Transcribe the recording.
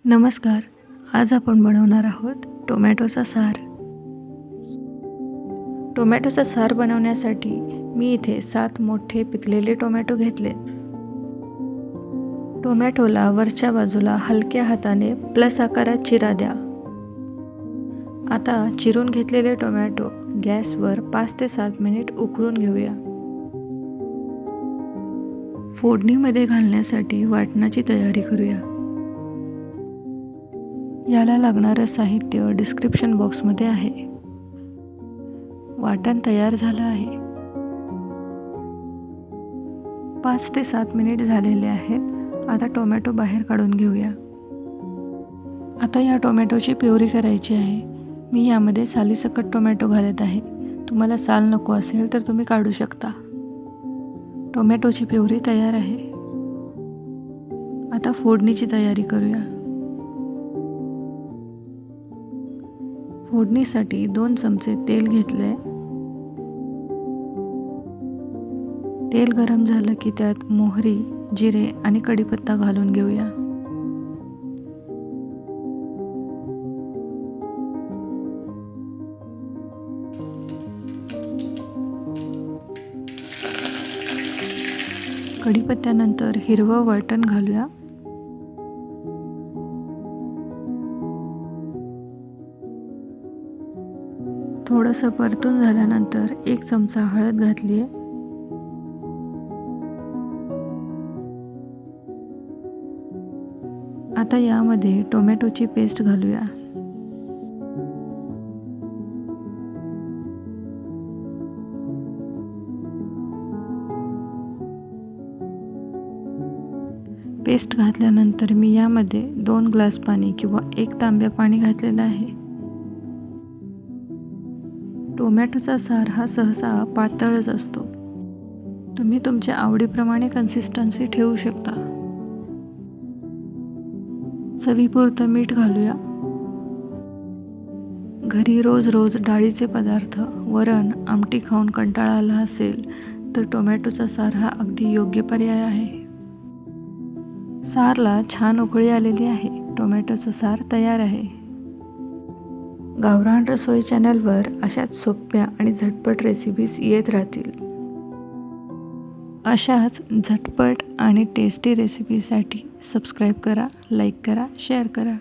नमस्कार. आज आपण बनवणार आहोत टोमॅटोचा सार. टोमॅटोचा सार बनवण्यासाठी मी इथे 7 मोठे पिकलेले टोमॅटो घेतले. टोमॅटोला वरच्या बाजूला हलक्या हाताने प्लस आकारात चिरा द्या. आता चिरून घेतलेले टोमॅटो गॅसवर 5 ते 7 मिनिट उकळून घेऊया. फोडणीमध्ये घालण्यासाठी वाटणाची तयारी करूया. याला लागणारं साहित्य डिस्क्रिप्शन बॉक्समध्ये आहे. वाटण तयार झालं आहे. 5 ते 7 मिनिट झालेले आहेत. आता टोमॅटो बाहेर काढून घेऊया. आता या टोमॅटोची प्युरी करायची आहे. मी यामध्ये सालीसकट टोमॅटो घालत आहे. तुम्हाला साल नको असेल तर तुम्ही काढू शकता. टोमॅटोची प्युरी तयार आहे. आता फोडणीची तयारी करूया. फोडणीसाठी 2 चमचे तेल घेतले. तेल गरम झालं की त्यात मोहरी, जिरे आणि कढीपत्ता घालून घेऊया. कढीपत्त्यानंतर हिरवं वाटण घालूया. थोडंसं परतून झाल्यानंतर 1 चमचा हळद घातली आहे. आता यामध्ये टोमॅटोची पेस्ट घालूया. पेस्ट घातल्यानंतर मी यामध्ये 2 ग्लास पाणी किंवा 1 तांब्या पाणी घातलेलं आहे. टोमॅटोचा सार हा सहसा पातळच असतो. तुम्ही तुमच्या आवडीप्रमाणे कन्सिस्टन्सी ठेवू शकता. चवीपुरतं मीठ घालूया. घरी रोज डाळीचे पदार्थ, वरण, आमटी खाऊन कंटाळा आला असेल तर टोमॅटोचा सार हा अगदी योग्य पर्याय आहे. सारला छान उकळी आलेली आहे. टोमॅटोचा सार तयार आहे. गावरान रसोई चॅनलवर अशाच सोप्या आणि झटपट रेसिपीज येत राहतील. अशाच झटपट आणि टेस्टी रेसिपीसाठी सबस्क्राईब करा, लाईक करा, शेअर करा.